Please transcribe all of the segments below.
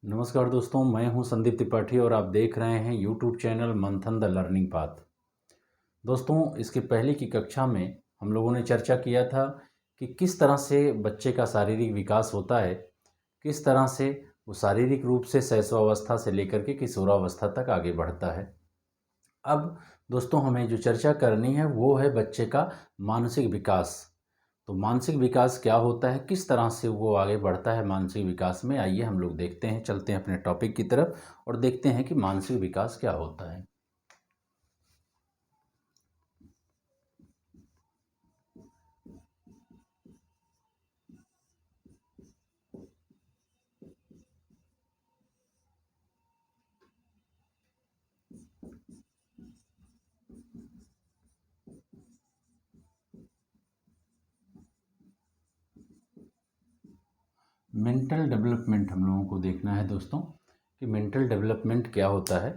नमस्कार दोस्तों, मैं हूं संदीप त्रिपाठी और आप देख रहे हैं यूट्यूब चैनल मंथन द लर्निंग पाथ। दोस्तों, इसके पहले की कक्षा में हम लोगों ने चर्चा किया था कि किस तरह से बच्चे का शारीरिक विकास होता है, किस तरह से वो शारीरिक रूप से शैशवावस्था से लेकर के किशोरावस्था तक आगे बढ़ता है। अब दोस्तों, हमें जो चर्चा करनी है वो है बच्चे का मानसिक विकास। तो मानसिक विकास क्या होता है, किस तरह से वो आगे बढ़ता है मानसिक विकास में, आइए हम लोग देखते हैं, चलते हैं अपने टॉपिक की तरफ और देखते हैं कि मानसिक विकास क्या होता है। मेंटल डेवलपमेंट हम लोगों को देखना है दोस्तों कि मेंटल डेवलपमेंट क्या होता है।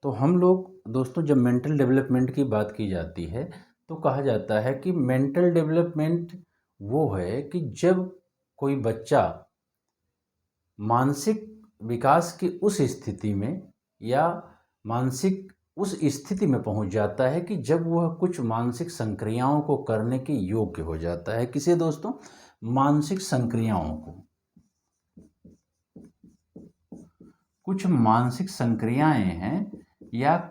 तो हम लोग दोस्तों, जब मेंटल डेवलपमेंट की बात की जाती है तो कहा जाता है कि मेंटल डेवलपमेंट वो है कि जब कोई बच्चा मानसिक विकास की उस स्थिति में या मानसिक उस स्थिति में पहुंच जाता है कि जब वह कुछ मानसिक संक्रियाओं को करने के योग्य हो जाता है। किसे दोस्तों? मानसिक संक्रियाओं को। कुछ मानसिक संक्रियाएं हैं या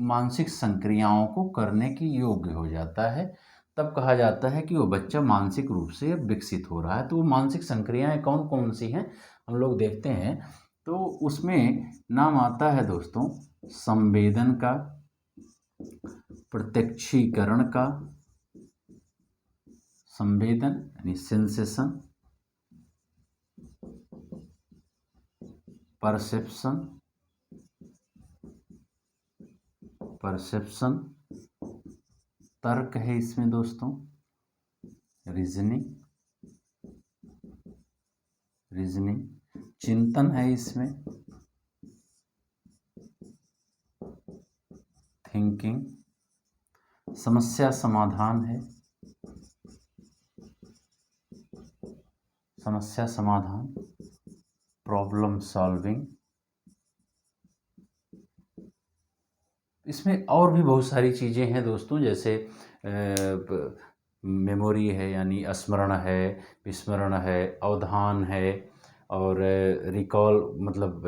मानसिक संक्रियाओं को करने के योग्य हो जाता है, तब कहा जाता है कि वो बच्चा मानसिक रूप से विकसित हो रहा है। तो वो मानसिक संक्रियाएं कौन कौन सी हैं हम लोग देखते हैं। तो उसमें नाम आता है दोस्तों संवेदन का, प्रत्यक्षीकरण का, संवेदन यानी सेंसेशन, परसेप्शन, तर्क है इसमें दोस्तों, रीजनिंग, चिंतन है इसमें, थिंकिंग, समस्या समाधान है, प्रॉब्लम सॉल्विंग। इसमें और भी बहुत सारी चीज़ें हैं दोस्तों, जैसे मेमोरी है यानी स्मरण है, विस्मरण है, अवधान है और रिकॉल मतलब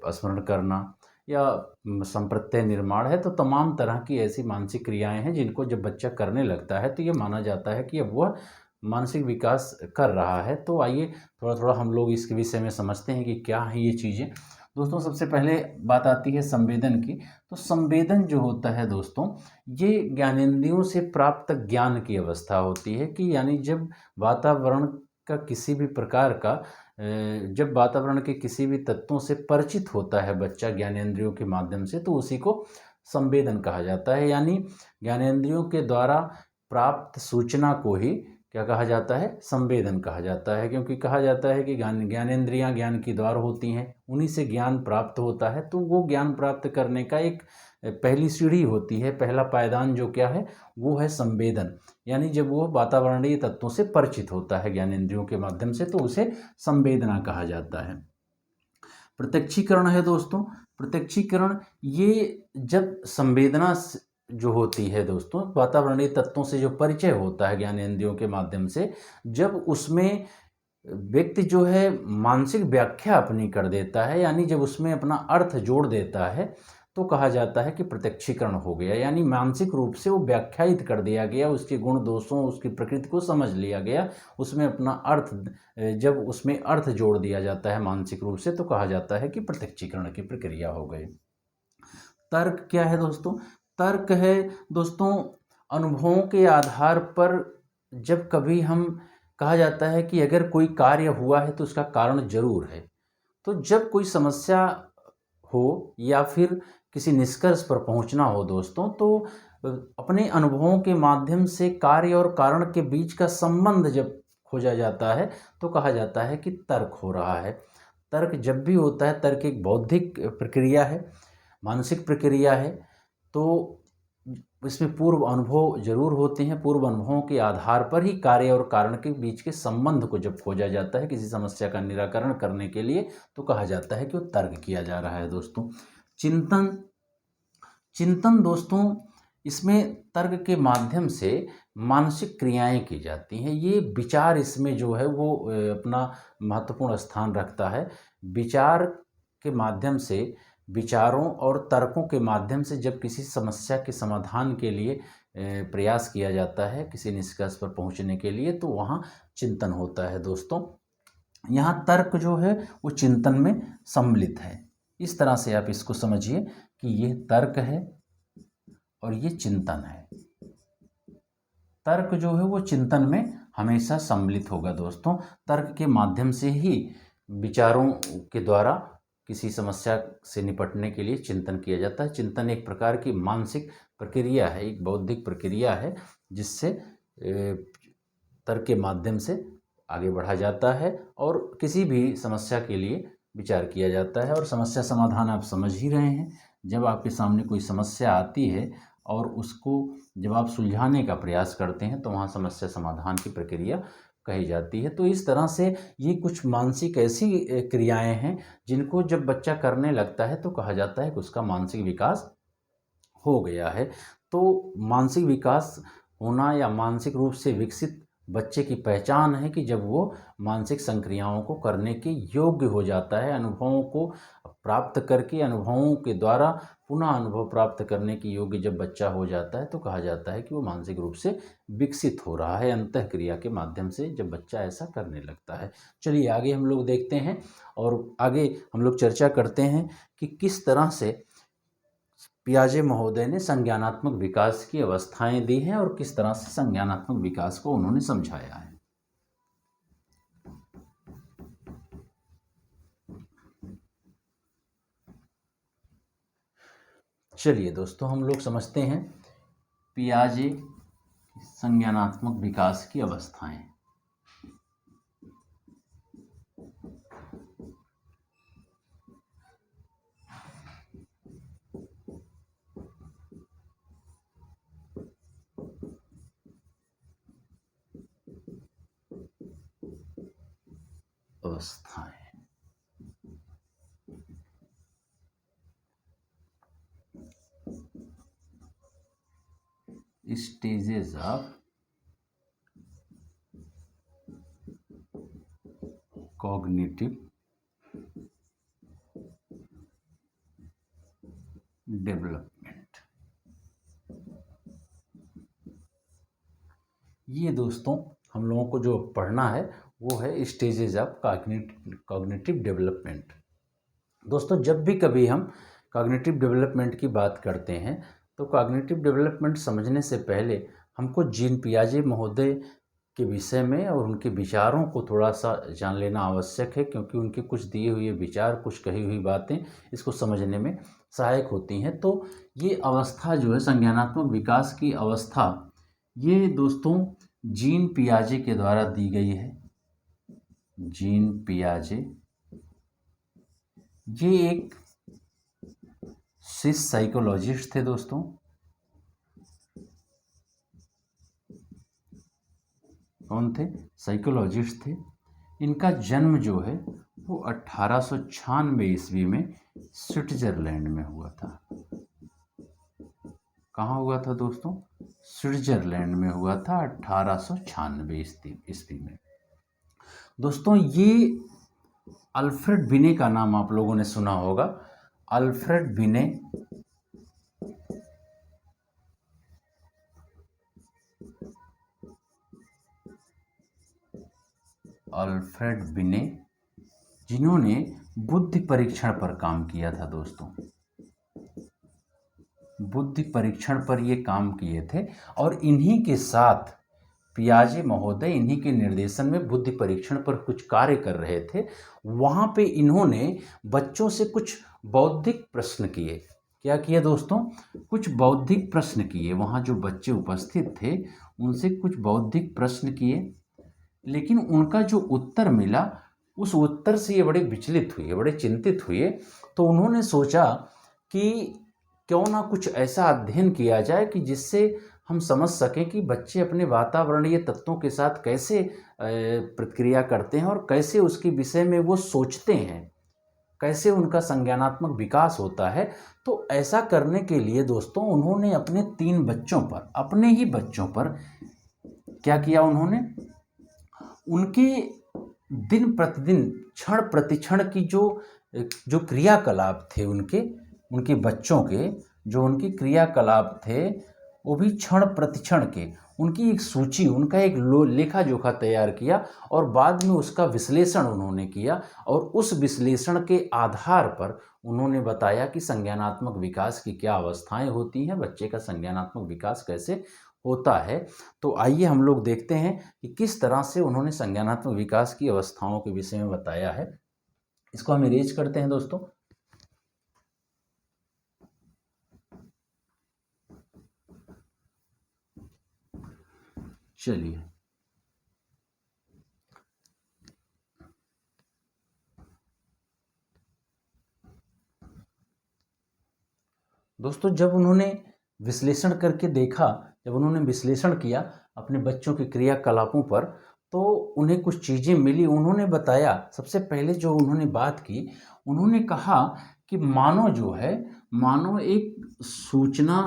स्मरण करना या संप्रत्यय निर्माण है। तो तमाम तरह की ऐसी मानसिक क्रियाएं हैं जिनको जब बच्चा करने लगता है तो ये माना जाता है कि अब वह मानसिक विकास कर रहा है। तो आइए थोड़ा थोड़ा हम लोग इसके विषय में समझते हैं कि क्या है ये चीज़ें। दोस्तों, सबसे पहले बात आती है संवेदन की। तो संवेदन जो होता है दोस्तों, ये ज्ञानेंद्रियों से प्राप्त ज्ञान की अवस्था होती है कि यानी जब वातावरण का किसी भी प्रकार का जब वातावरण के किसी भी तत्वों से परिचित होता है बच्चा ज्ञानेंद्रियों के माध्यम से, तो उसी को संवेदन कहा जाता है। यानी ज्ञानेंद्रियों के द्वारा प्राप्त सूचना को ही क्या कहा जाता है? संवेदन कहा जाता है। क्योंकि कहा जाता है कि ज्ञानेंद्रियां ज्ञान की द्वार होती हैं, उन्हीं से ज्ञान प्राप्त होता है। तो वो ज्ञान प्राप्त करने का एक पहली सीढ़ी होती है, पहला पायदान जो क्या है वो है संवेदन। यानी जब वो वातावरणीय तत्वों से परिचित होता है ज्ञानेंद्रियों के माध्यम से, तो उसे संवेदना कहा जाता है। प्रत्यक्षीकरण है दोस्तों। प्रत्यक्षीकरण ये जब संवेदना जो होती है दोस्तों, वातावरणीय तत्वों से जो परिचय होता है ज्ञानेंद्रियों के माध्यम से, जब उसमें व्यक्ति जो है मानसिक व्याख्या अपनी कर देता है, यानी जब उसमें अपना अर्थ जोड़ देता है, तो कहा जाता है कि प्रत्यक्षीकरण हो गया। यानी मानसिक रूप से वो व्याख्यायित कर दिया गया, उसके गुण दोषों, उसकी प्रकृति को समझ लिया गया, उसमें अपना अर्थ जब उसमें अर्थ जोड़ दिया जाता है मानसिक रूप से, तो कहा जाता है कि प्रत्यक्षीकरण की प्रक्रिया हो गई। तर्क क्या है दोस्तों? तर्क है दोस्तों अनुभवों के आधार पर जब कभी हम कहा जाता है कि अगर कोई कार्य हुआ है तो उसका कारण जरूर है। तो जब कोई समस्या हो या फिर किसी निष्कर्ष पर पहुंचना हो दोस्तों, तो अपने अनुभवों के माध्यम से कार्य और कारण के बीच का संबंध जब खोजा जाता है तो कहा जाता है कि तर्क हो रहा है। तर्क जब भी होता है, तर्क एक बौद्धिक प्रक्रिया है, मानसिक प्रक्रिया है। तो इसमें पूर्व अनुभव जरूर होते हैं। पूर्व अनुभवों के आधार पर ही कार्य और कारण के बीच के संबंध को जब खोजा जाता है किसी समस्या का निराकरण करने के लिए, तो कहा जाता है कि वो तर्क किया जा रहा है दोस्तों। चिंतन चिंतन दोस्तों, इसमें तर्क के माध्यम से मानसिक क्रियाएं की जाती हैं। ये विचार इसमें जो है वो अपना महत्वपूर्ण स्थान रखता है। विचार के माध्यम से, विचारों और तर्कों के माध्यम से जब किसी समस्या के समाधान के लिए प्रयास किया जाता है, किसी निष्कर्ष पर पहुंचने के लिए, तो वहाँ चिंतन होता है दोस्तों। यहाँ तर्क जो है वो चिंतन में सम्मिलित है। इस तरह से आप इसको समझिए कि ये तर्क है और ये चिंतन है। तर्क जो है वो चिंतन में हमेशा सम्मिलित होगा दोस्तों। तर्क के माध्यम से ही विचारों के द्वारा किसी समस्या से निपटने के लिए चिंतन किया जाता है। चिंतन एक प्रकार की मानसिक प्रक्रिया है, एक बौद्धिक प्रक्रिया है, जिससे तर्क के माध्यम से आगे बढ़ा जाता है और किसी भी समस्या के लिए विचार किया जाता है। और समस्या समाधान आप समझ ही रहे हैं। जब आपके सामने कोई समस्या आती है और उसको जब आप सुलझाने का प्रयास करते हैं, तो वहाँ समस्या समाधान की प्रक्रिया कही जाती है। तो इस तरह से ये कुछ मानसिक ऐसी क्रियाएं हैं जिनको जब बच्चा करने लगता है तो कहा जाता है कि उसका मानसिक विकास हो गया है। तो मानसिक विकास होना या मानसिक रूप से विकसित बच्चे की पहचान है कि जब वो मानसिक संक्रियाओं को करने के योग्य हो जाता है। अनुभवों को प्राप्त करके, अनुभवों के द्वारा पुनः अनुभव प्राप्त करने की योग्य जब बच्चा हो जाता है, तो कहा जाता है कि वो मानसिक रूप से विकसित हो रहा है। अंतःक्रिया के माध्यम से जब बच्चा ऐसा करने लगता है। चलिए आगे हम लोग देखते हैं और आगे हम लोग चर्चा करते हैं कि किस तरह से पियाजे महोदय ने संज्ञानात्मक विकास की अवस्थाएं दी हैं और किस तरह से संज्ञानात्मक विकास को उन्होंने समझाया है। चलिए दोस्तों, हम लोग समझते हैं पियाजे संज्ञानात्मक विकास की अवस्थाएं। Stages of cognitive development. ये दोस्तों हम लोगों को जो पढ़ना है वो है स्टेजेस ऑफ कॉग्निटिव डेवलपमेंट। दोस्तों, जब भी कभी हम कॉग्निटिव डेवलपमेंट की बात करते हैं तो कॉग्निटिव डेवलपमेंट समझने से पहले हमको जीन पियाजे महोदय के विषय में और उनके विचारों को थोड़ा सा जान लेना आवश्यक है, क्योंकि उनके कुछ दिए हुए विचार, कुछ कही हुई बातें इसको समझने में सहायक होती हैं। तो ये अवस्था जो है संज्ञानात्मक विकास की अवस्था, ये दोस्तों जीन पियाजे के द्वारा दी गई है। जीन पियाजे ये एक स्विस साइकोलॉजिस्ट थे दोस्तों। कौन थे? साइकोलॉजिस्ट थे। इनका जन्म जो है वो 1896 ईस्वी में स्विट्जरलैंड में हुआ था। कहाँ हुआ था दोस्तों? स्विट्जरलैंड में हुआ था 1896 ईस्वी में। दोस्तों, ये अल्फ्रेड बिने का नाम आप लोगों ने सुना होगा। अल्फ्रेड बिने जिन्होंने बुद्धि परीक्षण पर काम किया था दोस्तों। बुद्धि परीक्षण पर ये काम किए थे और इन्हीं के साथ पियाजे महोदय इन्हीं के निर्देशन में बुद्धि परीक्षण पर कुछ कार्य कर रहे थे। वहाँ पे इन्होंने बच्चों से कुछ बौद्धिक प्रश्न किए। क्या किया दोस्तों? कुछ बौद्धिक प्रश्न किए। वहाँ जो बच्चे उपस्थित थे उनसे कुछ बौद्धिक प्रश्न किए, लेकिन उनका जो उत्तर मिला उस उत्तर से ये बड़े विचलित हुए, बड़े चिंतित हुए। तो उन्होंने सोचा कि क्यों ना कुछ ऐसा अध्ययन किया जाए कि जिससे हम समझ सकें कि बच्चे अपने वातावरणीय तत्वों के साथ कैसे प्रतिक्रिया करते हैं और कैसे उसके विषय में वो सोचते हैं, कैसे उनका संज्ञानात्मक विकास होता है। तो ऐसा करने के लिए दोस्तों उन्होंने अपने 3 बच्चों पर, अपने ही बच्चों पर क्या किया, उन्होंने उनके दिन प्रतिदिन क्षण प्रतिक्षण की जो क्रियाकलाप थे उनके बच्चों के जो उनके क्रियाकलाप थे, वो भी क्षण प्रतिक्षण के, उनकी एक सूची, उनका एक लेखा जोखा तैयार किया और बाद में उसका विश्लेषण उन्होंने किया और उस विश्लेषण के आधार पर उन्होंने बताया कि संज्ञानात्मक विकास की क्या अवस्थाएं होती हैं, बच्चे का संज्ञानात्मक विकास कैसे होता है। तो आइए हम लोग देखते हैं कि किस तरह से उन्होंने संज्ञानात्मक विकास की अवस्थाओं के विषय में बताया है। इसको हम इरेज करते हैं दोस्तों। चलिए, दोस्तों जब उन्होंने विश्लेषण करके देखा, जब उन्होंने विश्लेषण किया अपने बच्चों के क्रियाकलापों पर, तो उन्हें कुछ चीज़ें मिली। उन्होंने बताया, सबसे पहले जो उन्होंने बात की, उन्होंने कहा कि मानव जो है, मानव एक सूचना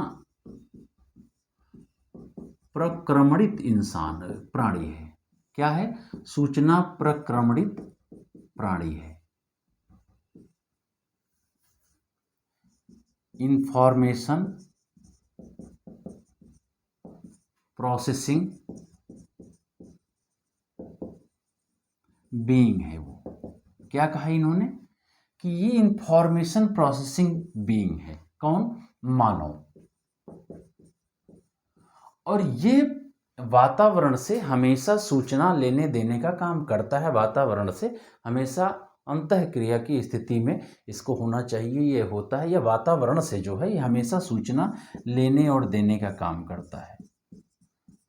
प्रक्रमणित इंसान प्राणी है। क्या है? सूचना प्रक्रमणित प्राणी है। इंफॉर्मेशन प्रोसेसिंग बीइंग है वो। क्या कहा इन्होंने कि ये इंफॉर्मेशन प्रोसेसिंग बीइंग है। कौन? मानव। और ये वातावरण से हमेशा सूचना लेने देने का काम करता है, वातावरण से हमेशा अंतःक्रिया की स्थिति में इसको होना चाहिए, ये होता है। यह वातावरण से जो है ये हमेशा सूचना लेने और देने का काम करता है।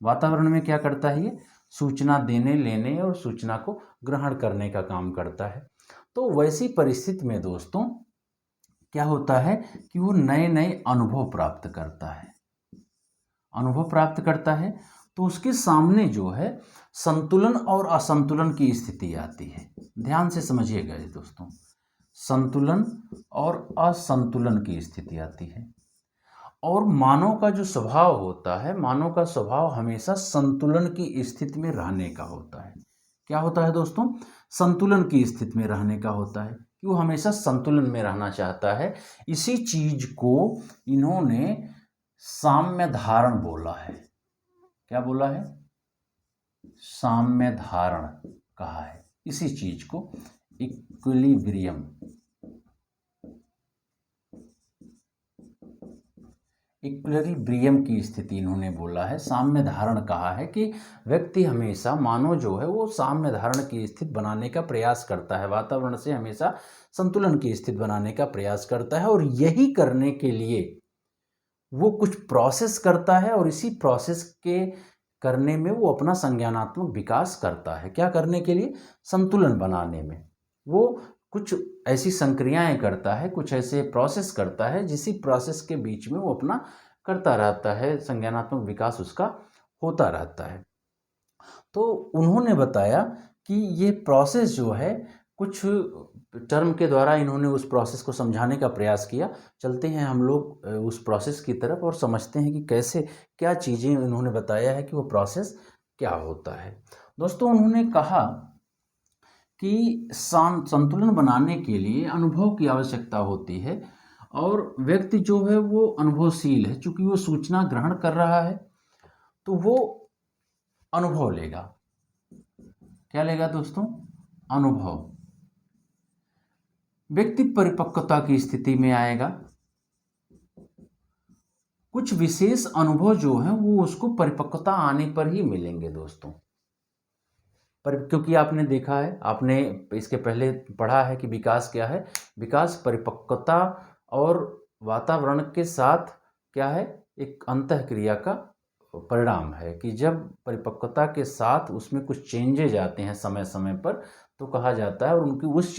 वातावरण में क्या करता है? ये सूचना देने, लेने और सूचना को ग्रहण करने का काम करता है। तो वैसी परिस्थिति में दोस्तों क्या होता है कि वो नए नए अनुभव प्राप्त करता है, अनुभव प्राप्त करता है। तो उसके सामने जो है संतुलन और असंतुलन की स्थिति आती है। ध्यान से समझिएगा ये दोस्तों, संतुलन और असंतुलन की स्थिति आती है। और मानव का जो स्वभाव होता है, मानव का स्वभाव हमेशा संतुलन की स्थिति में रहने का होता है। क्या होता है दोस्तों? संतुलन की स्थिति में रहने का होता है कि वो हमेशा संतुलन में रहना चाहता है। इसी चीज को इन्होंने साम्य धारण बोला है। क्या बोला है? साम्य धारण कहा है इसी चीज को। इक्विलिब्रियम, इक्विलिब्रियम की स्थिति इन्होंने बोला है, साम्य धारण कहा है कि व्यक्ति हमेशा, मानव जो है वो साम्य धारण की स्थिति बनाने का प्रयास करता है, वातावरण से हमेशा संतुलन की स्थिति बनाने का प्रयास करता है। और यही करने के लिए वो कुछ प्रोसेस करता है और इसी प्रोसेस के करने में वो अपना संज्ञानात्मक विकास करता है। क्या करने के लिए? संतुलन बनाने में वो कुछ ऐसी संक्रियाएं करता है, कुछ ऐसे प्रोसेस करता है, जिसी प्रोसेस के बीच में वो अपना करता रहता है, संज्ञानात्मक विकास उसका होता रहता है। तो उन्होंने बताया कि ये प्रोसेस जो है, कुछ टर्म के द्वारा इन्होंने उस प्रोसेस को समझाने का प्रयास किया। चलते हैं हम लोग उस प्रोसेस की तरफ और समझते हैं कि कैसे, क्या चीज़ें इन्होंने बताया है कि वो प्रोसेस क्या होता है। दोस्तों उन्होंने कहा कि संतुलन बनाने के लिए अनुभव की आवश्यकता होती है और व्यक्ति जो है वो अनुभवशील है, चूंकि वो सूचना ग्रहण कर रहा है तो वो अनुभव लेगा। क्या लेगा दोस्तों? अनुभव। व्यक्ति परिपक्वता की स्थिति में आएगा। कुछ विशेष अनुभव जो है वो उसको परिपक्वता आने पर ही मिलेंगे दोस्तों। पर क्योंकि आपने देखा है, आपने इसके पहले पढ़ा है कि विकास क्या है। विकास परिपक्वता और वातावरण के साथ क्या है, एक अंतःक्रिया का परिणाम है कि जब परिपक्वता के साथ उसमें कुछ चेंजेज आते हैं समय समय पर, तो कहा जाता है, और उनकी उस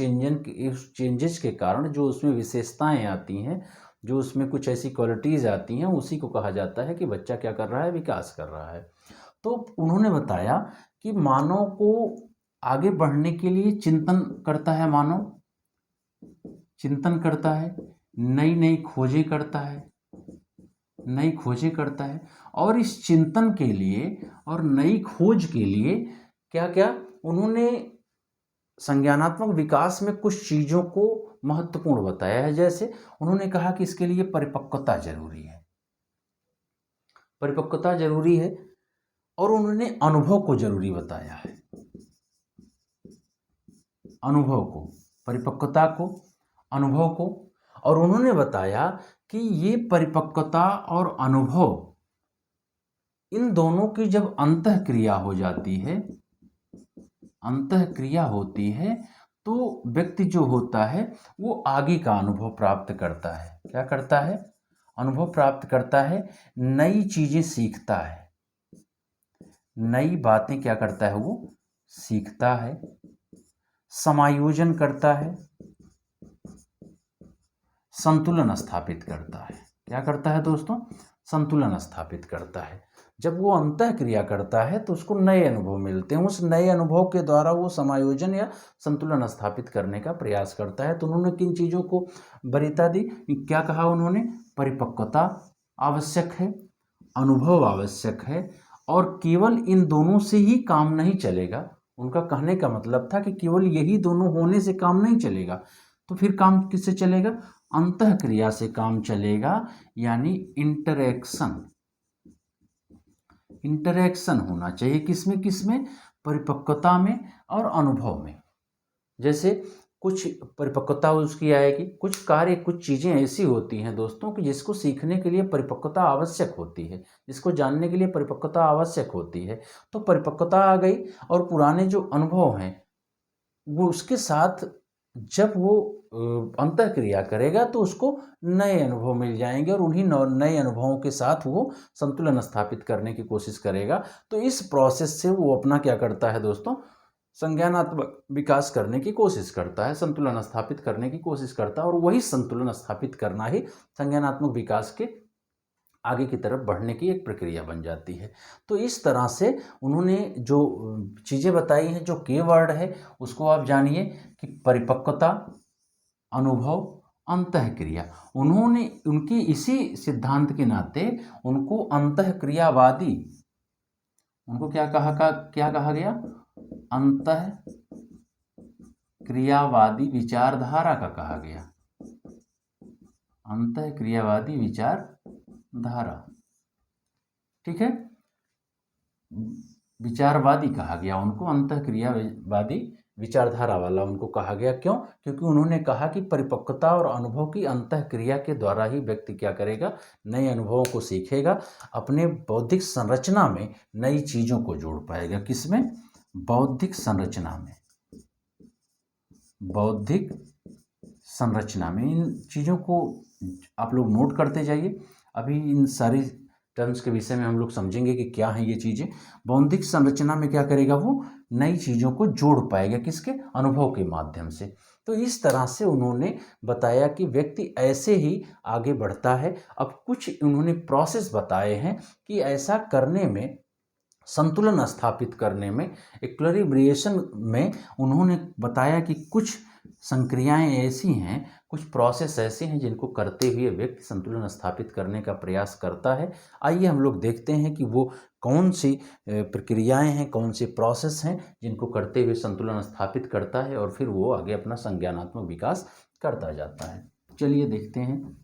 चेंजेस के कारण जो उसमें विशेषताएं आती हैं जो उसमें कुछ ऐसी क्वालिटीज़ आती हैं, उसी को कहा जाता है कि बच्चा क्या कर रहा है, विकास कर रहा है। तो उन्होंने बताया कि मानव को आगे बढ़ने के लिए चिंतन करता है, मानव चिंतन करता है, नई नई खोजें करता है, नई खोजें करता है, और इस चिंतन के लिए और नई खोज के लिए क्या क्या उन्होंने संज्ञानात्मक विकास में कुछ चीज़ों को महत्वपूर्ण बताया है। जैसे उन्होंने कहा कि इसके लिए परिपक्वता जरूरी है, परिपक्वता जरूरी है, और उन्होंने अनुभव को जरूरी बताया है, अनुभव को, परिपक्वता को, अनुभव को। और उन्होंने बताया कि ये परिपक्वता और अनुभव, इन दोनों की जब अंतःक्रिया हो जाती है, अंतःक्रिया होती है, तो व्यक्ति जो होता है वो आगे का अनुभव प्राप्त करता है। क्या करता है? अनुभव प्राप्त करता है, नई चीजें सीखता है, नई बातें क्या करता है, वो सीखता है, समायोजन करता है, संतुलन स्थापित करता है। क्या करता है दोस्तों? संतुलन स्थापित करता है। जब वो अंतःक्रिया करता है तो उसको नए अनुभव मिलते हैं, उस नए अनुभव के द्वारा वो समायोजन या संतुलन स्थापित करने का प्रयास करता है। तो उन्होंने किन चीज़ों को वरीयता दी? क्या कहा उन्होंने? परिपक्वता आवश्यक है, अनुभव आवश्यक है, और केवल इन दोनों से ही काम नहीं चलेगा। उनका कहने का मतलब था कि केवल यही दोनों होने से काम नहीं चलेगा, तो फिर काम किससे चलेगा? अंतःक्रिया से काम चलेगा, यानी इंटरेक्शन, इंटरेक्शन होना चाहिए। किसमें किसमें? परिपक्वता में और अनुभव में। जैसे कुछ परिपक्वता उसकी आएगी, कुछ कार्य, कुछ चीज़ें ऐसी होती हैं दोस्तों कि जिसको सीखने के लिए परिपक्वता आवश्यक होती है, जिसको जानने के लिए परिपक्वता आवश्यक होती है। तो परिपक्वता आ गई, और पुराने जो अनुभव हैं वो उसके साथ जब वो अंतःक्रिया करेगा तो उसको नए अनुभव मिल जाएंगे, और उन्हीं नए अनुभवों के साथ वो संतुलन स्थापित करने की कोशिश करेगा। तो इस प्रोसेस से वो अपना क्या करता है दोस्तों? संज्ञानात्मक विकास करने की कोशिश करता है, संतुलन स्थापित करने की कोशिश करता है, और वही संतुलन स्थापित करना ही संज्ञानात्मक विकास के आगे की तरफ बढ़ने की एक प्रक्रिया बन जाती है। तो इस तरह से उन्होंने जो चीज़ें बताई हैं, जो कीवर्ड है उसको आप जानिए कि परिपक्वता, अनुभव, अंतःक्रिया। उन्होंने उनकी इसी सिद्धांत के नाते उनको अंतःक्रियावादी, उनको क्या कहा गया? अंतःक्रियावादी विचारधारा का कहा गया, अंतःक्रियावादी विचारधारा। ठीक है, विचारवादी कहा गया उनको, अंतःक्रियावादी विचारधारा वाला उनको कहा गया। क्यों? क्योंकि उन्होंने कहा कि परिपक्वता और अनुभव की अंतःक्रिया के द्वारा ही व्यक्ति क्या करेगा? नए अनुभवों को सीखेगा, अपने बौद्धिक संरचना में नई चीज़ों को जोड़ पाएगा। किसमें? बौद्धिक संरचना में, बौद्धिक संरचना में। इन चीज़ों को आप लोग नोट करते जाइए। अभी इन सारी टर्म्स के विषय में हम लोग समझेंगे कि क्या है ये चीज़ें। बौद्धिक संरचना में क्या करेगा? वो नई चीज़ों को जोड़ पाएगा। किसके? अनुभव के माध्यम से। तो इस तरह से उन्होंने बताया कि व्यक्ति ऐसे ही आगे बढ़ता है। अब कुछ उन्होंने प्रोसेस बताए हैं कि ऐसा करने में, संतुलन स्थापित करने में, इक्विलिब्रिएशन में उन्होंने बताया कि कुछ संक्रियाएं ऐसी हैं, कुछ प्रोसेस ऐसे हैं जिनको करते हुए व्यक्ति संतुलन स्थापित करने का प्रयास करता है। आइए हम लोग देखते हैं कि वो कौन सी प्रक्रियाएं हैं, कौन से प्रोसेस हैं जिनको करते हुए संतुलन स्थापित करता है, और फिर वो आगे अपना संज्ञानात्मक विकास करता जाता है। चलिए देखते हैं।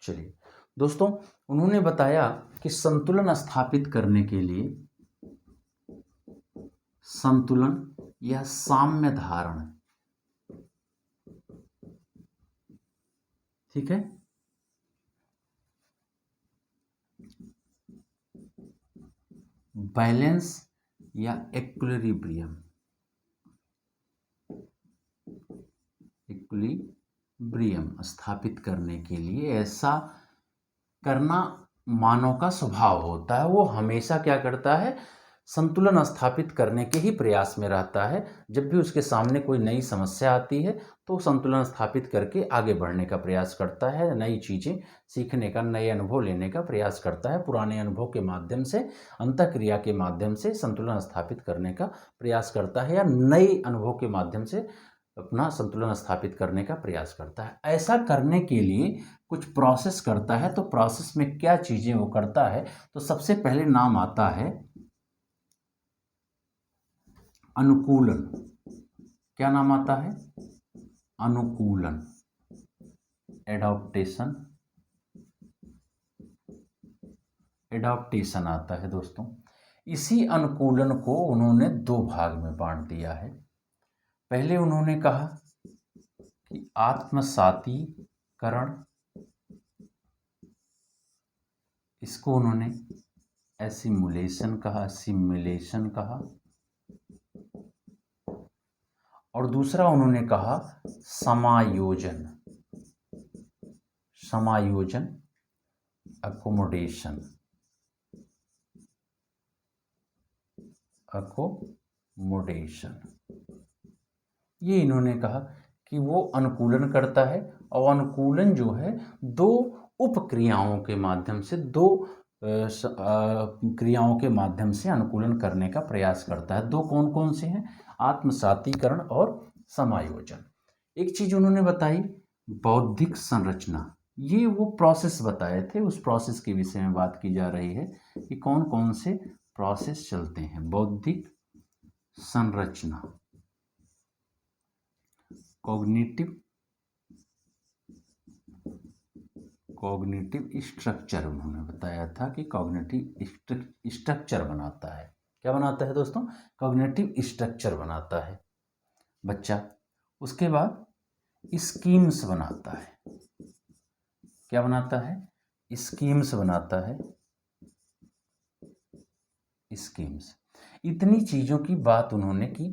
चलिए दोस्तों, उन्होंने बताया कि संतुलन स्थापित करने के लिए, संतुलन या साम्य धारण, ठीक है, बैलेंस या इक्विलिब्रियम, इक्विलिब्रियम स्थापित करने के लिए ऐसा करना मानव का स्वभाव होता है। वो हमेशा क्या करता है? संतुलन स्थापित करने के ही प्रयास में रहता है। जब भी उसके सामने कोई नई समस्या आती है तो संतुलन स्थापित करके आगे बढ़ने का प्रयास करता है, नई चीज़ें सीखने का, नए अनुभव लेने का प्रयास करता है, पुराने अनुभव के माध्यम से, अंतःक्रिया के माध्यम से संतुलन स्थापित करने का प्रयास करता है, या नए अनुभव के माध्यम से अपना संतुलन स्थापित करने का प्रयास करता है। ऐसा करने के लिए कुछ प्रोसेस करता है। तो प्रोसेस में क्या चीज़ें वो करता है, तो सबसे पहले नाम आता है अनुकूलन। क्या नाम आता है? अनुकूलन, एडॉप्टेशन। एडॉप्टेशन आता है दोस्तों। इसी अनुकूलन को उन्होंने दो भाग में बांट दिया है। पहले उन्होंने कहा कि आत्मसातीकरण, इसको उन्होंने एसिमुलेशन कहा, सिमुलेशन कहा, और दूसरा उन्होंने कहा समायोजन, समायोजन, अकोमोडेशन, अकोमोडेशन। ये इन्होंने कहा कि वो अनुकूलन करता है, और अनुकूलन जो है दो उपक्रियाओं के माध्यम से, दो क्रियाओं के माध्यम से अनुकूलन करने का प्रयास करता है। दो कौन कौन से हैं? आत्मसातीकरण और समायोजन। एक चीज उन्होंने बताई बौद्धिक संरचना। ये वो प्रोसेस बताए थे, उस प्रोसेस के विषय में बात की जा रही है कि कौन कौन से प्रोसेस चलते हैं। बौद्धिक संरचना, कॉग्निटिव स्ट्रक्चर उन्होंने बताया था कि कॉग्निटिव स्ट्रक्चर बनाता है। क्या बनाता है दोस्तों? कॉग्निटिव स्ट्रक्चर बनाता है बच्चा। उसके बाद स्कीम्स बनाता है। क्या बनाता है? स्कीम्स बनाता है, स्कीम्स। इतनी चीज़ों की बात उन्होंने की।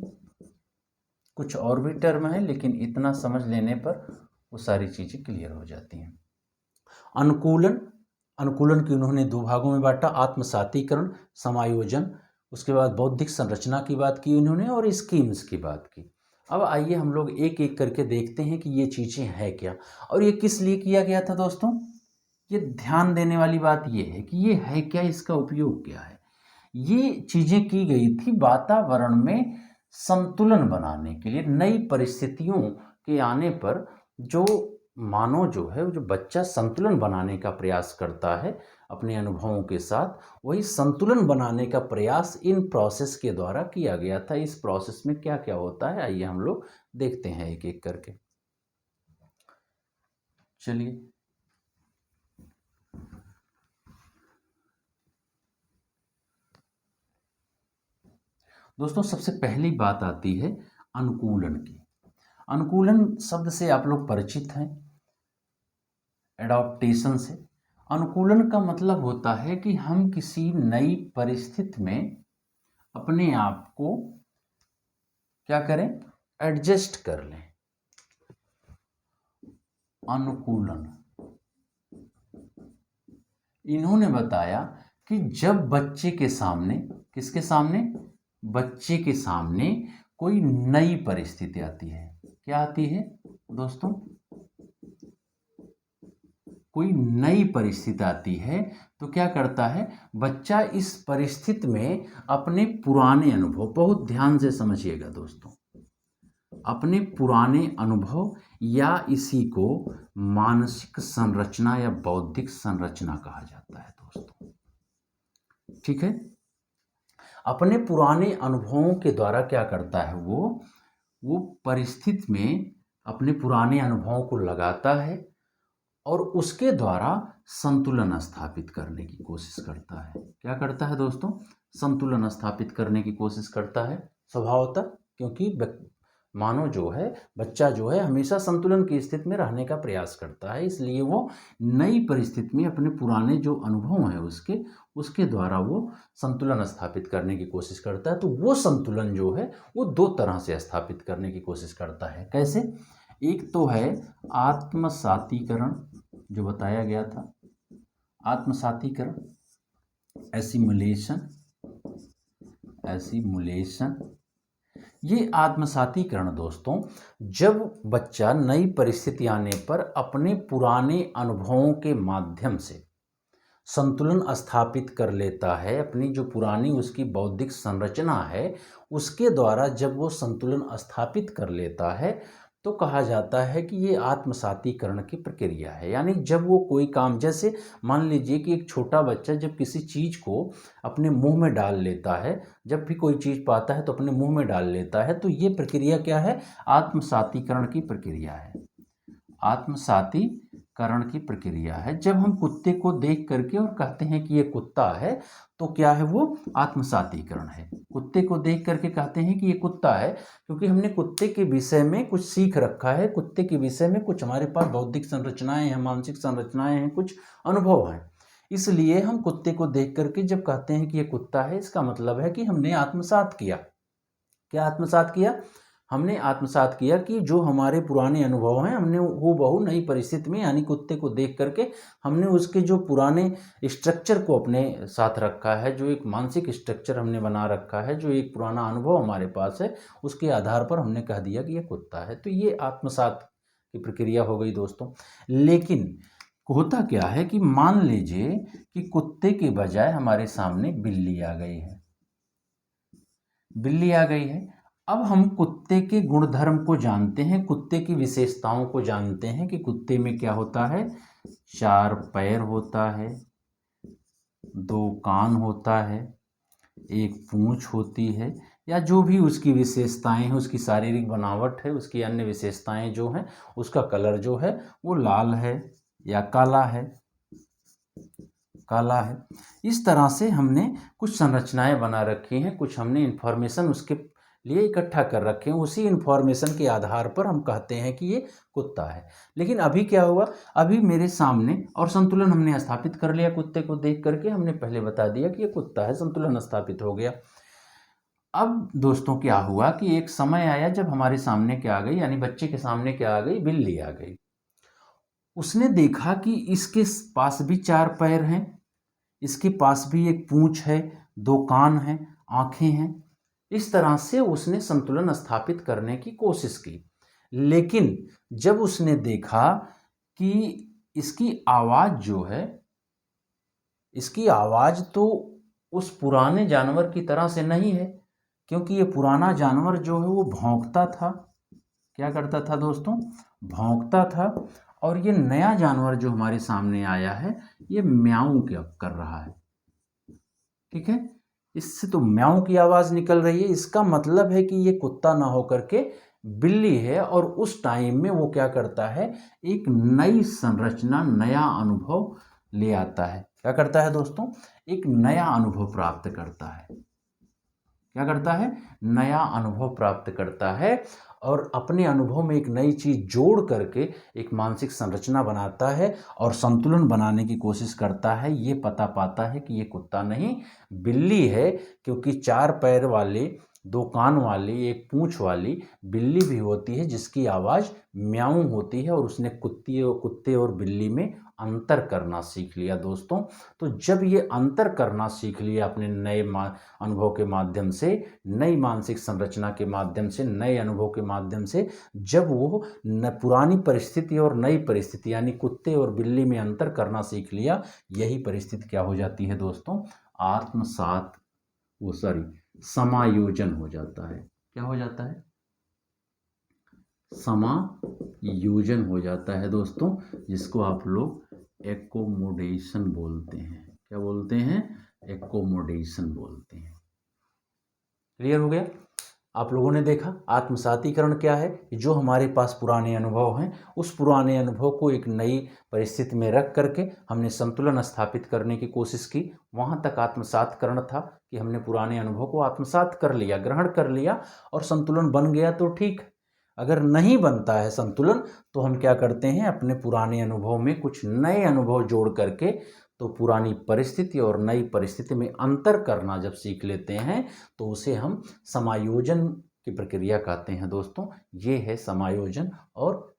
कुछ और भी टर्म है, लेकिन इतना समझ लेने पर वो सारी चीज़ें क्लियर हो जाती हैं। अनुकूलन, अनुकूलन की उन्होंने दो भागों में बांटा, आत्मसातीकरण, समायोजन। उसके बाद बौद्धिक संरचना की बात की उन्होंने, और स्कीम्स की बात की। अब आइए हम लोग एक एक करके देखते हैं कि ये चीज़ें हैं क्या, और ये किस लिए किया गया था दोस्तों। ये ध्यान देने वाली बात ये है कि ये है क्या, इसका उपयोग क्या है। ये चीज़ें की गई थी वातावरण में संतुलन बनाने के लिए। नई परिस्थितियों के आने पर जो मानव जो है, जो बच्चा संतुलन बनाने का प्रयास करता है अपने अनुभवों के साथ, वही संतुलन बनाने का प्रयास इन प्रोसेस के द्वारा किया गया था। इस प्रोसेस में क्या क्या होता है, आइए हम लोग देखते हैं एक एक करके। चलिए, दोस्तों सबसे पहली बात आती है अनुकूलन की। अनुकूलन शब्द से आप लोग परिचित हैं, एडॉप्टेशन से। अनुकूलन का मतलब होता है कि हम किसी नई परिस्थिति में अपने आप को क्या करें, एडजस्ट कर लें। अनुकूलन, इन्होंने बताया कि जब बच्चे के सामने, किसके सामने? बच्चे के सामने कोई नई परिस्थिति आती है। क्या आती है दोस्तों? कोई नई परिस्थिति आती है तो क्या करता है बच्चा? इस परिस्थिति में अपने पुराने अनुभव, बहुत ध्यान से समझिएगा दोस्तों, अपने पुराने अनुभव, या इसी को मानसिक संरचना या बौद्धिक संरचना कहा जाता है दोस्तों। ठीक है, अपने पुराने अनुभवों के द्वारा क्या करता है वो परिस्थिति में अपने पुराने अनुभवों को लगाता है और उसके द्वारा संतुलन स्थापित करने की कोशिश करता है। क्या करता है दोस्तों? संतुलन स्थापित करने की कोशिश करता है स्वभावतः, क्योंकि मानव जो है, बच्चा जो है, हमेशा संतुलन की स्थिति में रहने का प्रयास करता है। इसलिए वो नई परिस्थिति में अपने पुराने जो अनुभव हैं उसके द्वारा वो संतुलन स्थापित करने की कोशिश करता है। तो वो संतुलन जो है वो दो तरह से स्थापित करने की कोशिश करता है। कैसे? एक तो है आत्मसातीकरण, जो बताया गया था, आत्मसातीकरण, एसिमुलेशन, एसिमुलेशन। ये आत्मसातीकरण दोस्तों, जब बच्चा नई परिस्थिति आने पर अपने पुराने अनुभवों के माध्यम से संतुलन स्थापित कर लेता है, अपनी जो पुरानी उसकी बौद्धिक संरचना है उसके द्वारा जब वो संतुलन स्थापित कर लेता है तो कहा जाता है कि ये आत्मसातीकरण की प्रक्रिया है। यानी जब वो कोई काम, जैसे मान लीजिए कि एक छोटा बच्चा जब किसी चीज़ को अपने मुंह में डाल लेता है, जब भी कोई चीज़ पाता है तो अपने मुंह में डाल लेता है, तो ये प्रक्रिया क्या है? आत्मसातीकरण की प्रक्रिया है। आत्मसातीकरण की प्रक्रिया है। जब हम कुत्ते को देख करके और कहते हैं कि ये कुत्ता है तो क्या है? वो आत्मसातीकरण है। कुत्ते को देख करके कहते हैं कि ये कुत्ता है क्योंकि हमने कुत्ते के विषय में कुछ सीख रखा है, कुत्ते के विषय में कुछ हमारे पास बौद्धिक संरचनाएं हैं, मानसिक संरचनाएं हैं, कुछ अनुभव हैं। इसलिए हम कुत्ते को देख करके जब कहते हैं कि ये कुत्ता है, इसका मतलब है कि हमने आत्मसात किया। क्या आत्मसात किया? हमने आत्मसात किया कि जो हमारे पुराने अनुभव हैं हमने हूबहू नई परिस्थिति में, यानी कुत्ते को देख करके हमने उसके जो पुराने स्ट्रक्चर को अपने साथ रखा है, जो एक मानसिक स्ट्रक्चर हमने बना रखा है, जो एक पुराना अनुभव हमारे पास है, उसके आधार पर हमने कह दिया कि ये कुत्ता है। तो ये आत्मसात की प्रक्रिया हो गई दोस्तों। लेकिन होता क्या है कि मान लीजिए कि कुत्ते के बजाय हमारे सामने बिल्ली आ गई है। बिल्ली आ गई है। अब हम कुत्ते के गुणधर्म को जानते हैं, कुत्ते की विशेषताओं को जानते हैं कि कुत्ते में क्या होता है? 4 पैर होता है, 2 कान होता है, 1 पूंछ होती है, या जो भी उसकी विशेषताएं हैं, उसकी शारीरिक बनावट है, उसकी अन्य विशेषताएं जो हैं, उसका कलर जो है वो लाल है या काला है। काला है। इस तरह से हमने कुछ संरचनाएं बना रखी हैं, कुछ हमने इन्फॉर्मेशन उसके लिए इकट्ठा कर रखे हैं। उसी इन्फॉर्मेशन के आधार पर हम कहते हैं कि ये कुत्ता है। लेकिन अभी क्या हुआ? अभी मेरे सामने, और संतुलन हमने स्थापित कर लिया कुत्ते को देख करके, हमने पहले बता दिया कि ये कुत्ता है, संतुलन स्थापित हो गया। अब दोस्तों क्या हुआ कि एक समय आया जब हमारे सामने क्या आ गई, यानी बच्चे के सामने क्या आ गई? बिल्ली आ गई। उसने देखा कि इसके पास भी 4 पैर हैं, इसके पास भी एक पूंछ है, 2 कान हैं, आंखें हैं। इस तरह से उसने संतुलन स्थापित करने की कोशिश की। लेकिन जब उसने देखा कि इसकी आवाज़ जो है, इसकी आवाज़ तो उस पुराने जानवर की तरह से नहीं है, क्योंकि ये पुराना जानवर जो है वो भौंकता था। क्या करता था दोस्तों? भौंकता था। और ये नया जानवर जो हमारे सामने आया है, ये म्याऊं क्या कर रहा है। ठीक है, इससे तो म्याऊं की आवाज़ निकल रही है। इसका मतलब है कि ये कुत्ता ना होकर के बिल्ली है, और उस टाइम में वो क्या करता है? एक नई संरचना, नया अनुभव ले आता है। क्या करता है दोस्तों? एक नया अनुभव प्राप्त करता है। क्या करता है? नया अनुभव प्राप्त करता है, और अपने अनुभव में एक नई चीज़ जोड़ करके एक मानसिक संरचना बनाता है और संतुलन बनाने की कोशिश करता है। ये पता पाता है कि ये कुत्ता नहीं, बिल्ली है, क्योंकि 4 पैर वाली, 2 कान वाली, 1 पूंछ वाली बिल्ली भी होती है जिसकी आवाज़ म्याऊं होती है। और उसने कुत्ते और बिल्ली में अंतर करना सीख लिया दोस्तों। तो जब ये अंतर करना सीख लिया अपने नए अनुभव के माध्यम से, नई मानसिक संरचना के माध्यम से, नए अनुभव के माध्यम से, जब वो पुरानी परिस्थिति और नई परिस्थिति, यानी कुत्ते और बिल्ली में अंतर करना सीख लिया, यही परिस्थिति क्या हो जाती है दोस्तों? समायोजन हो जाता है। क्या हो जाता है? समायोजन हो जाता है दोस्तों, जिसको आप लोग एकोमोडेशन बोलते हैं। क्या बोलते हैं? एकोमोडेशन बोलते हैं। क्लियर हो गया? आप लोगों ने देखा आत्मसातीकरण क्या है? जो हमारे पास पुराने अनुभव हैं, उस पुराने अनुभव को एक नई परिस्थिति में रख करके हमने संतुलन स्थापित करने की कोशिश की। वहाँ तक आत्मसातकरण था कि हमने पुराने अनुभव को आत्मसात कर लिया, ग्रहण कर लिया, और संतुलन बन गया तो ठीक। अगर नहीं बनता है संतुलन, तो हम क्या करते हैं? अपने पुराने अनुभव में कुछ नए अनुभव जोड़ करके, तो पुरानी परिस्थिति और नई परिस्थिति में अंतर करना जब सीख लेते हैं, तो उसे हम समायोजन की प्रक्रिया कहते हैं दोस्तों। ये है समायोजन और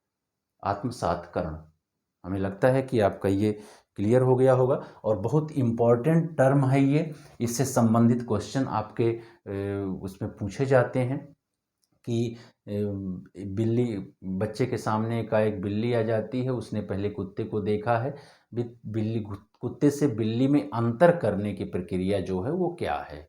आत्मसातकरण। हमें लगता है कि आपका ये क्लियर हो गया होगा। और बहुत इम्पॉर्टेंट टर्म है ये, इससे संबंधित क्वेश्चन आपके उसमें पूछे जाते हैं कि बिल्ली, बच्चे के सामने एक बिल्ली आ जाती है, उसने पहले कुत्ते को देखा है, बिल्ली कुत्ते से बिल्ली में अंतर करने की प्रक्रिया जो है वो क्या है।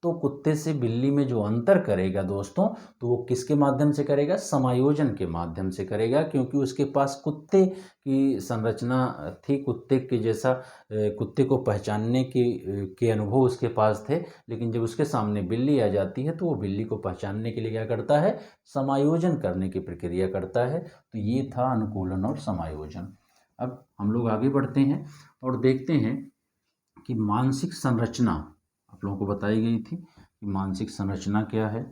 तो कुत्ते से बिल्ली में जो अंतर करेगा दोस्तों, तो वो किसके माध्यम से करेगा, समायोजन के माध्यम से करेगा, क्योंकि उसके पास कुत्ते की संरचना थी, कुत्ते के जैसा कुत्ते को पहचानने के अनुभव उसके पास थे। लेकिन जब उसके सामने बिल्ली आ जाती है तो वो बिल्ली को पहचानने के लिए क्या करता है, समायोजन करने की प्रक्रिया करता है। तो ये था अनुकूलन और समायोजन। अब हम लोग आगे बढ़ते हैं और देखते हैं कि मानसिक संरचना आप लोगों को बताई गई थी कि मानसिक संरचना क्या है।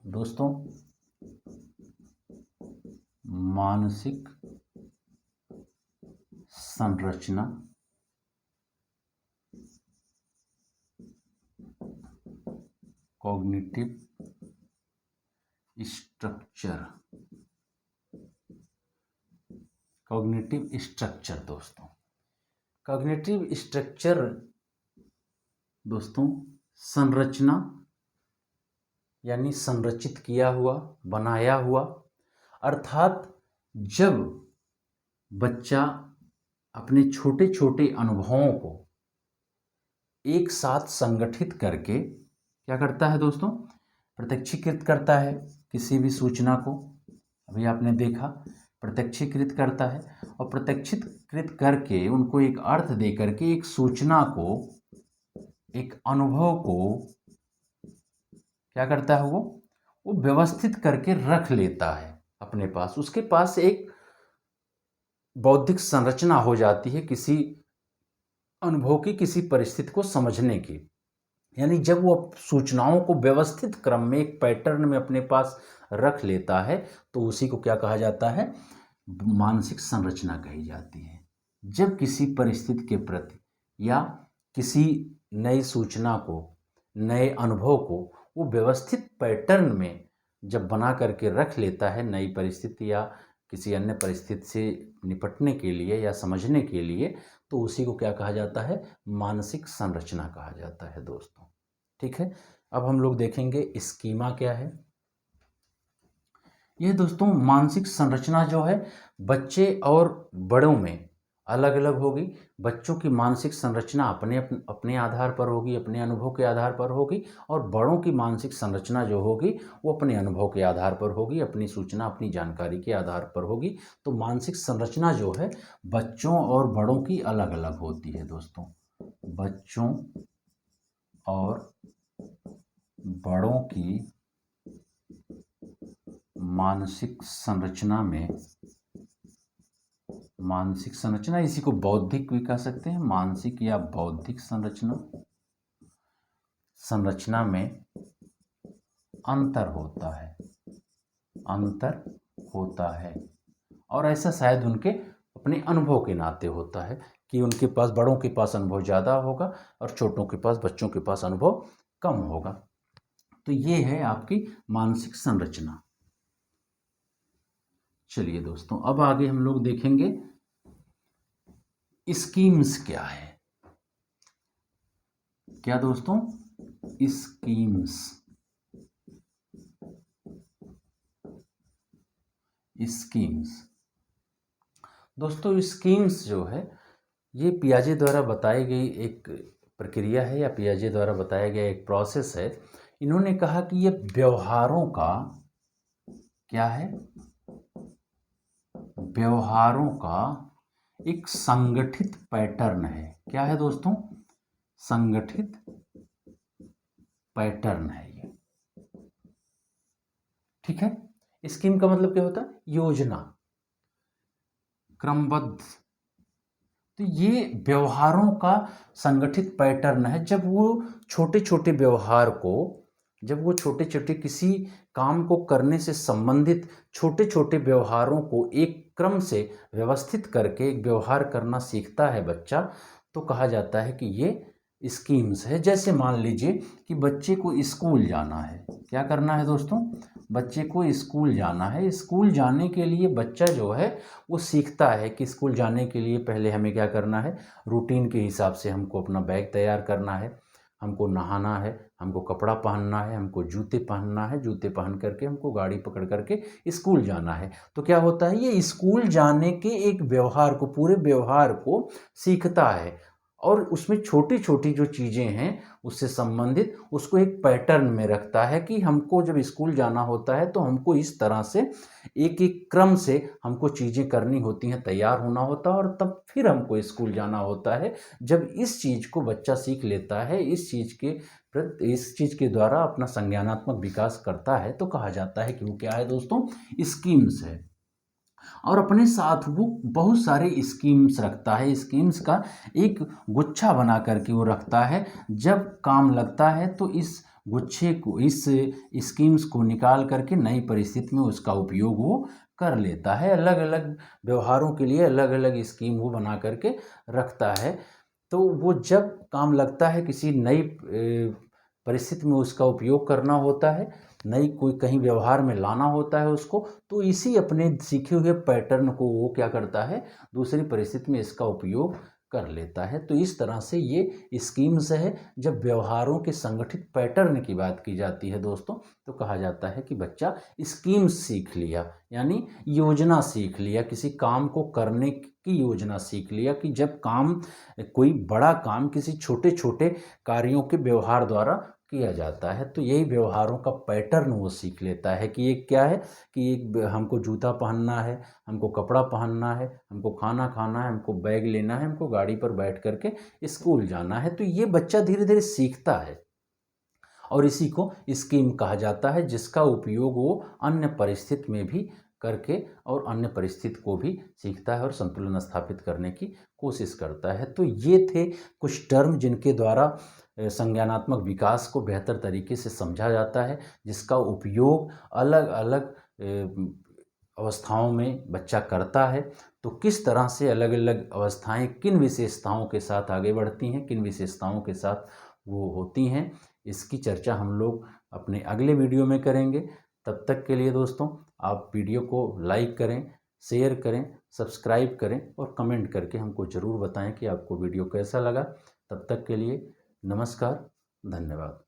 दोस्तों, मानसिक संरचना कॉग्निटिव स्ट्रक्चर, कॉग्निटिव स्ट्रक्चर दोस्तों, कॉग्निटिव स्ट्रक्चर दोस्तों संरचना यानी संरचित किया हुआ, बनाया हुआ, अर्थात जब बच्चा अपने छोटे छोटे अनुभवों को एक साथ संगठित करके क्या करता है दोस्तों, प्रत्यक्षीकृत करता है किसी भी सूचना को। अभी आपने देखा, प्रत्यक्षीकृत करता है, और प्रत्यक्षीकृत करके उनको एक अर्थ दे करके एक सूचना को, एक अनुभव को क्या करता है, वो व्यवस्थित करके रख लेता है अपने पास। उसके पास एक बौद्धिक संरचना हो जाती है किसी अनुभव की, किसी परिस्थिति को समझने की। यानी जब वो सूचनाओं को व्यवस्थित क्रम में एक पैटर्न में अपने पास रख लेता है तो उसी को क्या कहा जाता है, मानसिक संरचना कही जाती है। जब किसी परिस्थिति के प्रति या किसी नई सूचना को, नए अनुभव को वो व्यवस्थित पैटर्न में जब बना करके रख लेता है, नई परिस्थिति या किसी अन्य परिस्थिति से निपटने के लिए या समझने के लिए, तो उसी को क्या कहा जाता है, मानसिक संरचना कहा जाता है दोस्तों। ठीक है, अब हम लोग देखेंगे स्कीमा क्या है। ये दोस्तों मानसिक संरचना जो है बच्चे और बड़ों में अलग अलग होगी। बच्चों की मानसिक संरचना अपने अपने आधार पर होगी, अपने अनुभव के आधार पर होगी, और बड़ों की मानसिक संरचना जो होगी वो अपने अनुभव के आधार पर होगी, अपनी सूचना, अपनी जानकारी के आधार पर होगी। तो मानसिक संरचना जो है बच्चों और बड़ों की अलग अलग होती है दोस्तों। बच्चों और बड़ों की मानसिक संरचना में, मानसिक संरचना, इसी को बौद्धिक भी कह सकते हैं, मानसिक या बौद्धिक संरचना, संरचना में अंतर होता है, अंतर होता है। और ऐसा शायद उनके अपने अनुभव के नाते होता है कि उनके पास, बड़ों के पास अनुभव ज़्यादा होगा और छोटों के पास, बच्चों के पास अनुभव कम होगा। तो ये है आपकी मानसिक संरचना। चलिए दोस्तों, अब आगे हम लोग देखेंगे स्कीम्स क्या है। क्या दोस्तों, स्कीम्स, स्कीम्स दोस्तों, स्कीम्स जो है ये पियाजे द्वारा बताई गई एक प्रक्रिया है या पियाजे द्वारा बताया गया एक प्रोसेस है। इन्होंने कहा कि ये व्यवहारों का क्या है, व्यवहारों का एक संगठित पैटर्न है। क्या है दोस्तों, संगठित पैटर्न है ये। ठीक है, स्कीम का मतलब क्या होता है, योजना, क्रमबद्ध। तो ये व्यवहारों का संगठित पैटर्न है। जब वो छोटे छोटे व्यवहार को, जब वो छोटे छोटे किसी काम को करने से संबंधित छोटे छोटे व्यवहारों को एक क्रम से व्यवस्थित करके एक व्यवहार करना सीखता है बच्चा, तो कहा जाता है कि ये स्कीम्स है। जैसे मान लीजिए कि बच्चे को स्कूल जाना है, क्या करना है दोस्तों, बच्चे को स्कूल जाना है। स्कूल जाने के लिए बच्चा जो है वो सीखता है कि स्कूल जाने के लिए पहले हमें क्या करना है, रूटीन के हिसाब से हमको अपना बैग तैयार करना है, हमको नहाना है, हमको कपड़ा पहनना है, हमको जूते पहनना है, जूते पहन करके हमको गाड़ी पकड़ करके स्कूल जाना है। तो क्या होता है, ये स्कूल जाने के एक व्यवहार को, पूरे व्यवहार को सीखता है और उसमें छोटी छोटी जो चीज़ें हैं उससे संबंधित उसको एक पैटर्न में रखता है कि हमको जब स्कूल जाना होता है तो हमको इस तरह से एक एक क्रम से हमको चीज़ें करनी होती हैं, तैयार होना होता है और तब फिर हमको स्कूल जाना होता है। जब इस चीज़ को बच्चा सीख लेता है, इस चीज़ के द्वारा अपना संज्ञानात्मक विकास करता है, तो कहा जाता है कि वो क्या है दोस्तों, स्कीम्स है। और अपने साथ वो बहुत सारे स्कीम्स रखता है, स्कीम्स का एक गुच्छा बना करके वो रखता है। जब काम लगता है तो इस गुच्छे को, इस स्कीम्स को निकाल करके नई परिस्थिति में उसका उपयोग वो कर लेता है। अलग अलग व्यवहारों के लिए अलग अलग स्कीम वो बना करके रखता है। तो वो जब काम लगता है किसी नई परिस्थिति में उसका उपयोग करना होता है, नई कोई कहीं व्यवहार में लाना होता है उसको, तो इसी अपने सीखे हुए पैटर्न को वो क्या करता है, दूसरी परिस्थिति में इसका उपयोग कर लेता है। तो इस तरह से ये स्कीम्स है। जब व्यवहारों के संगठित पैटर्न की बात की जाती है दोस्तों, तो कहा जाता है कि बच्चा स्कीम्स सीख लिया, यानी योजना सीख लिया, किसी काम को करने की योजना सीख लिया कि जब काम, कोई बड़ा काम किसी छोटे छोटे कार्यों के व्यवहार द्वारा किया जाता है, तो यही व्यवहारों का पैटर्न वो सीख लेता है कि एक क्या है, कि एक हमको जूता पहनना है, हमको कपड़ा पहनना है, हमको खाना खाना है, हमको बैग लेना है, हमको गाड़ी पर बैठ करके स्कूल जाना है। तो ये बच्चा धीरे धीरे सीखता है और इसी को स्कीम कहा जाता है, जिसका उपयोग वो अन्य परिस्थिति में भी करके और अन्य परिस्थिति को भी सीखता है और संतुलन स्थापित करने की कोशिश करता है। तो ये थे कुछ टर्म जिनके द्वारा संज्ञानात्मक विकास को बेहतर तरीके से समझा जाता है, जिसका उपयोग अलग अलग अवस्थाओं में बच्चा करता है। तो किस तरह से अलग अलग अवस्थाएं किन विशेषताओं के साथ आगे बढ़ती हैं, किन विशेषताओं के साथ वो होती हैं, इसकी चर्चा हम लोग अपने अगले वीडियो में करेंगे। तब तक के लिए दोस्तों, आप वीडियो को लाइक करें, शेयर करें, सब्सक्राइब करें और कमेंट करके हमको ज़रूर बताएं कि आपको वीडियो कैसा लगा। तब तक के लिए नमस्कार, धन्यवाद।